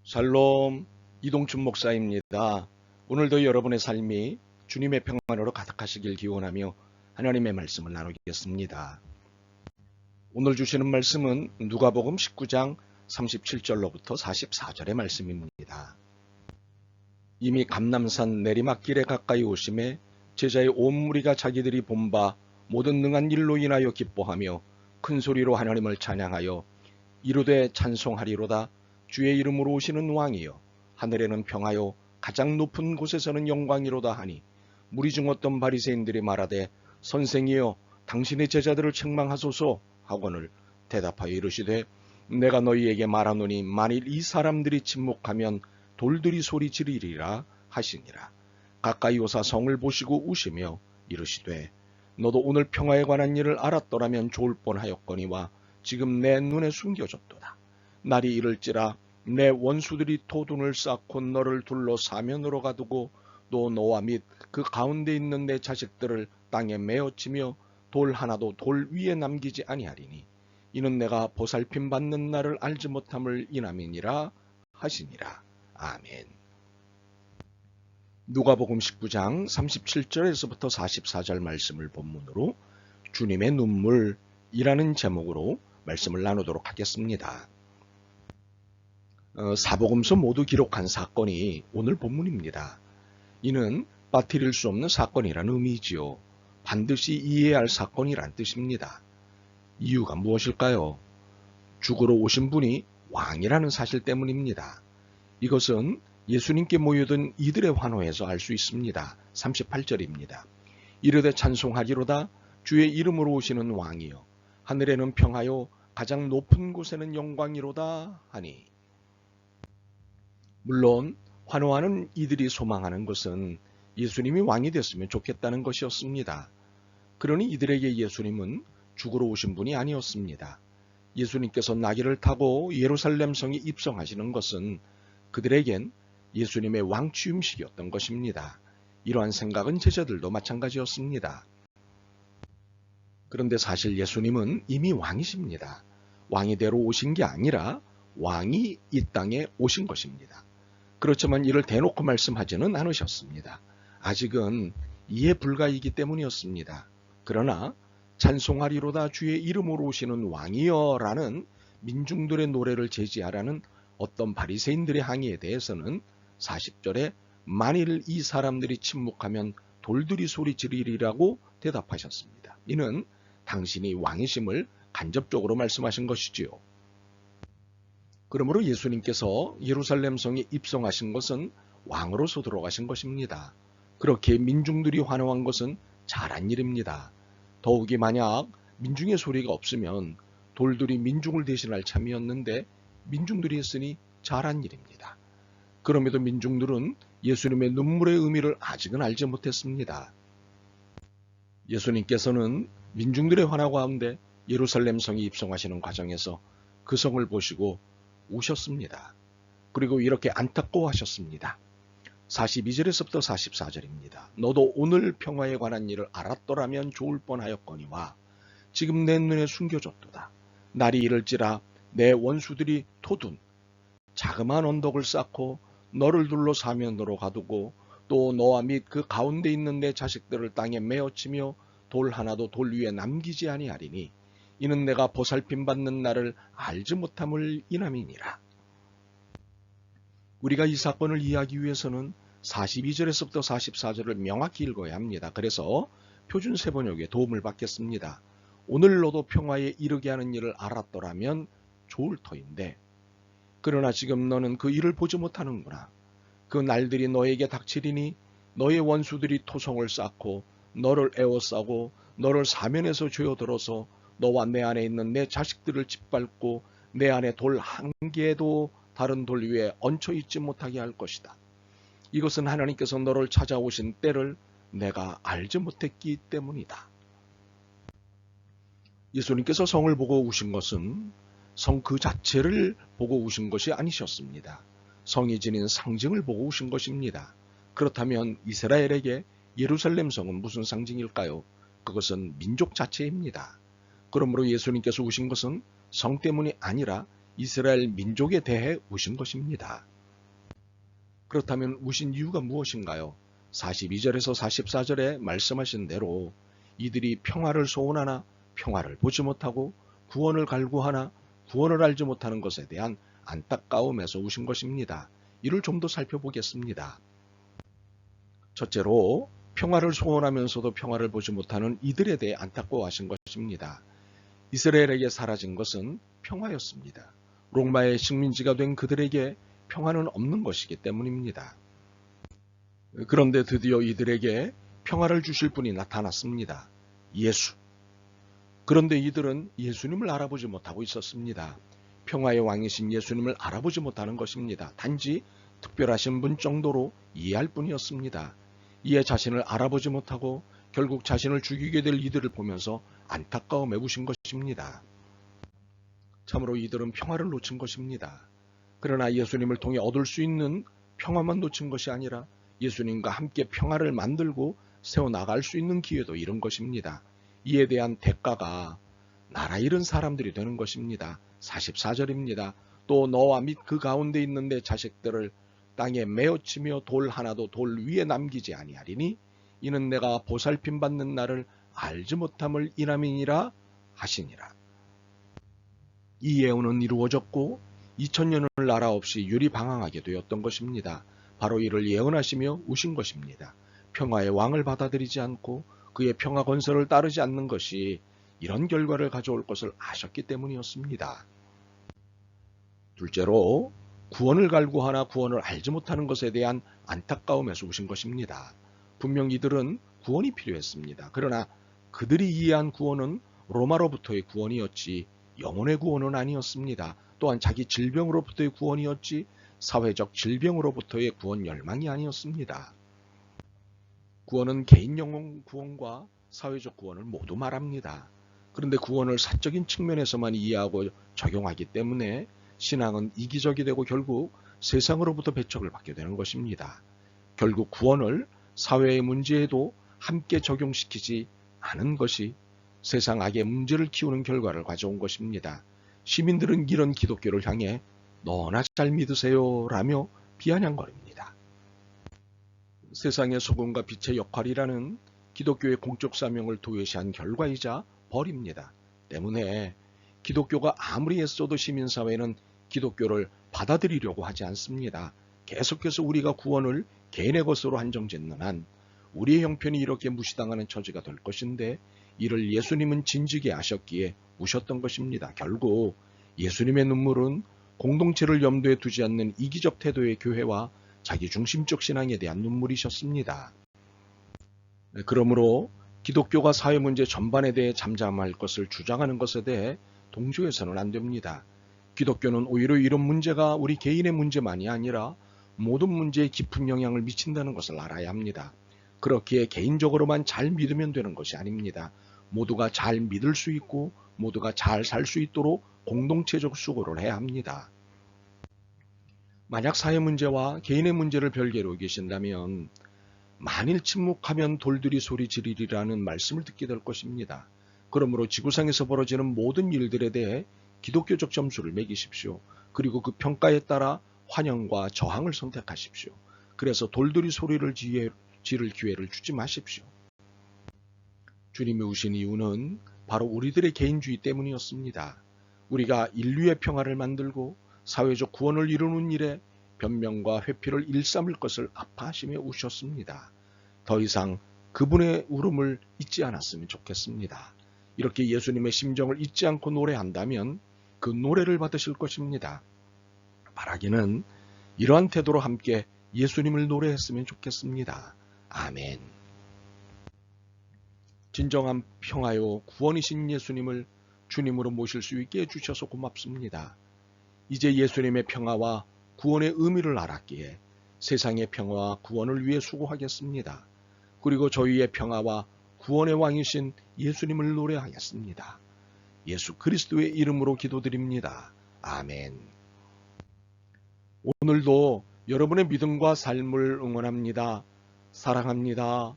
샬롬, 이동춘 목사입니다. 오늘도 여러분의 삶이 주님의 평안으로 가득하시길 기원하며 하나님의 말씀을 나누겠습니다. 오늘 주시는 말씀은 누가복음 19장 37절로부터 44절의 말씀입니다. 이미 감람산 내리막길에 가까이 오심에 제자의 온 무리가 자기들이 본 바 모든 능한 일로 인하여 기뻐하며 큰 소리로 하나님을 찬양하여 이르되 찬송하리로다. 주의 이름으로 오시는 왕이여 하늘에는 평하여 가장 높은 곳에서는 영광이로다 하니, 무리 중 어떤 바리새인들이 말하되 선생이여 당신의 제자들을 책망하소서 하거늘 대답하여 이르시되 내가 너희에게 말하노니 만일 이 사람들이 침묵하면 돌들이 소리 지르리라 하시니라. 가까이 오사 성을 보시고 우시며 이르시되 너도 오늘 평화에 관한 일을 알았더라면 좋을 뻔하였거니와 지금 내 눈에 숨겨졌도다. 날이 이를지라 내 원수들이 토둔을 쌓고 너를 둘러 사면으로 가두고 또 너와 및 그 가운데 있는 내 자식들을 땅에 메어치며 돌 하나도 돌 위에 남기지 아니하리니 이는 내가 보살핌 받는 날을 알지 못함을 인함이니라 하시니라. 아멘. 누가복음 19장 37절에서부터 44절 말씀을 본문으로 주님의 눈물이라는 제목으로 말씀을 나누도록 하겠습니다. 사복음서 모두 기록한 사건이 오늘 본문입니다. 이는 빠뜨릴 수 없는 사건이라는 의미지요. 반드시 이해해야 할 사건이란 뜻입니다. 이유가 무엇일까요? 죽으러 오신 분이 왕이라는 사실 때문입니다. 이것은 예수님께 모여든 이들의 환호에서 알 수 있습니다. 38절입니다. 이르되 찬송하리로다. 주의 이름으로 오시는 왕이여 하늘에는 평하여 가장 높은 곳에는 영광이로다 하니, 물론 환호하는 이들이 소망하는 것은 예수님이 왕이 됐으면 좋겠다는 것이었습니다. 그러니 이들에게 예수님은 죽으러 오신 분이 아니었습니다. 예수님께서 나귀를 타고 예루살렘 성에 입성하시는 것은 그들에겐 예수님의 왕 취임식이었던 것입니다. 이러한 생각은 제자들도 마찬가지였습니다. 그런데 사실 예수님은 이미 왕이십니다. 왕이 되러 오신 게 아니라 왕이 이 땅에 오신 것입니다. 그렇지만 이를 대놓고 말씀하지는 않으셨습니다. 아직은 이해 불가이기 때문이었습니다. 그러나 찬송하리로다 주의 이름으로 오시는 왕이여 라는 민중들의 노래를 제지하라는 어떤 바리새인들의 항의에 대해서는 40절에 만일 이 사람들이 침묵하면 돌들이 소리 지르리라고 대답하셨습니다. 이는 당신이 왕이심을 간접적으로 말씀하신 것이지요. 그러므로 예수님께서 예루살렘 성에 입성하신 것은 왕으로서 들어가신 것입니다. 그렇게 민중들이 환호한 것은 잘한 일입니다. 더욱이 만약 민중의 소리가 없으면 돌들이 민중을 대신할 참이었는데 민중들이 했으니 잘한 일입니다. 그럼에도 민중들은 예수님의 눈물의 의미를 아직은 알지 못했습니다. 예수님께서는 민중들의 환호 가운데 예루살렘 성에 입성하시는 과정에서 그 성을 보시고 우셨습니다. 그리고 이렇게 안타까워하셨습니다. 42절에서부터 44절입니다. 너도 오늘 평화에 관한 일을 알았더라면 좋을 뻔하였거니와 지금 내 눈에 숨겨졌도다. 날이 이를지라 내 원수들이 토둔 자그마한 언덕을 쌓고 너를 둘러 사면으로 가두고 또 너와 및 그 가운데 있는 내 자식들을 땅에 메어치며 돌 하나도 돌 위에 남기지 아니하리니 이는 내가 보살핌 받는 날을 알지 못함을 인함이니라. 우리가 이 사건을 이해하기 위해서는 42절에서부터 44절을 명확히 읽어야 합니다. 그래서 표준 세번역의 도움을 받겠습니다. 오늘 너도 평화에 이르게 하는 일을 알았더라면 좋을 터인데 그러나 지금 너는 그 일을 보지 못하는구나. 그 날들이 너에게 닥치리니 너의 원수들이 토성을 쌓고 너를 에워싸고 너를 사면에서 죄어들어서 너와 내 안에 있는 내 자식들을 짓밟고 내 안에 돌 한 개도 다른 돌 위에 얹혀 있지 못하게 할 것이다. 이것은 하나님께서 너를 찾아오신 때를 내가 알지 못했기 때문이다. 예수님께서 성을 보고 우신 것은 성 그 자체를 보고 우신 것이 아니셨습니다. 성이 지닌 상징을 보고 우신 것입니다. 그렇다면 이스라엘에게 예루살렘 성은 무슨 상징일까요? 그것은 민족 자체입니다. 그러므로 예수님께서 우신 것은 성 때문이 아니라 이스라엘 민족에 대해 우신 것입니다. 그렇다면 우신 이유가 무엇인가요? 42절에서 44절에 말씀하신 대로 이들이 평화를 소원하나 평화를 보지 못하고 구원을 갈구하나 구원을 알지 못하는 것에 대한 안타까움에서 우신 것입니다. 이를 좀 더 살펴보겠습니다. 첫째로 평화를 소원하면서도 평화를 보지 못하는 이들에 대해 안타까워하신 것입니다. 이스라엘에게 사라진 것은 평화였습니다. 로마의 식민지가 된 그들에게 평화는 없는 것이기 때문입니다. 그런데 드디어 이들에게 평화를 주실 분이 나타났습니다. 예수. 그런데 이들은 예수님을 알아보지 못하고 있었습니다. 평화의 왕이신 예수님을 알아보지 못하는 것입니다. 단지 특별하신 분 정도로 이해할 뿐이었습니다. 이에 자신을 알아보지 못하고 결국 자신을 죽이게 될 이들을 보면서 안타까움에 우신 것입니다. 참으로 이들은 평화를 놓친 것입니다. 그러나 예수님을 통해 얻을 수 있는 평화만 놓친 것이 아니라 예수님과 함께 평화를 만들고 세워나갈 수 있는 기회도 잃은 것입니다. 이에 대한 대가가 나라 잃은 사람들이 되는 것입니다. 44절입니다. 또 너와 및 그 가운데 있는 내 자식들을 땅에 메어치며 돌 하나도 돌 위에 남기지 아니하리니 이는 내가 보살핌 받는 날을 알지 못함을 인함이니라 하시니라. 이 예언은 이루어졌고 2000년을 나라 없이 유리방황하게 되었던 것입니다. 바로 이를 예언하시며 우신 것입니다. 평화의 왕을 받아들이지 않고 그의 평화 건설을 따르지 않는 것이 이런 결과를 가져올 것을 아셨기 때문이었습니다. 둘째로 구원을 갈구하나 구원을 알지 못하는 것에 대한 안타까움에서 우신 것입니다. 분명 이들은 구원이 필요했습니다. 그러나 그들이 이해한 구원은 로마로부터의 구원이었지 영혼의 구원은 아니었습니다. 또한 자기 질병으로부터의 구원이었지 사회적 질병으로부터의 구원 열망이 아니었습니다. 구원은 개인 영혼 구원과 사회적 구원을 모두 말합니다. 그런데 구원을 사적인 측면에서만 이해하고 적용하기 때문에 신앙은 이기적이 되고 결국 세상으로부터 배척을 받게 되는 것입니다. 결국 구원을 사회의 문제에도 함께 적용시키지 않은 것이 세상 악의 문제를 키우는 결과를 가져온 것입니다. 시민들은 이런 기독교를 향해 너나 잘 믿으세요 라며 비아냥거립니다. 세상의 소금과 빛의 역할이라는 기독교의 공적 사명을 도외시한 결과이자 벌입니다. 때문에 기독교가 아무리 애써도 시민사회는 기독교를 받아들이려고 하지 않습니다. 계속해서 우리가 구원을 개인의 것으로 한정짓는 한 우리의 형편이 이렇게 무시당하는 처지가 될 것인데 이를 예수님은 진즉에 아셨기에 우셨던 것입니다. 결국 예수님의 눈물은 공동체를 염두에 두지 않는 이기적 태도의 교회와 자기중심적 신앙에 대한 눈물이셨습니다. 그러므로 기독교가 사회 문제 전반에 대해 잠잠할 것을 주장하는 것에 대해 동조해서는 안 됩니다. 기독교는 오히려 이런 문제가 우리 개인의 문제만이 아니라 모든 문제에 깊은 영향을 미친다는 것을 알아야 합니다. 그렇기에 개인적으로만 잘 믿으면 되는 것이 아닙니다. 모두가 잘 믿을 수 있고 모두가 잘 살 수 있도록 공동체적 수고를 해야 합니다. 만약 사회 문제와 개인의 문제를 별개로 계신다면 만일 침묵하면 돌들이 소리 지르리라는 말씀을 듣게 될 것입니다. 그러므로 지구상에서 벌어지는 모든 일들에 대해 기독교적 점수를 매기십시오. 그리고 그 평가에 따라 환영과 저항을 선택하십시오. 그래서 돌들이 소리를 지를 기회를 주지 마십시오. 주님이 오신 이유는 바로 우리들의 개인주의 때문이었습니다. 우리가 인류의 평화를 만들고 사회적 구원을 이루는 일에 변명과 회피를 일삼을 것을 아파하시며 우셨습니다. 더 이상 그분의 울음을 잊지 않았으면 좋겠습니다. 이렇게 예수님의 심정을 잊지 않고 노래한다면 그 노래를 받으실 것입니다. 바라기는 이러한 태도로 함께 예수님을 노래했으면 좋겠습니다. 아멘. 진정한 평화요 구원이신 예수님을 주님으로 모실 수 있게 해주셔서 고맙습니다. 이제 예수님의 평화와 구원의 의미를 알았기에 세상의 평화와 구원을 위해 수고하겠습니다. 그리고 저희의 평화와 구원의 왕이신 예수님을 노래하겠습니다. 예수 그리스도의 이름으로 기도드립니다. 아멘. 오늘도 여러분의 믿음과 삶을 응원합니다. 사랑합니다.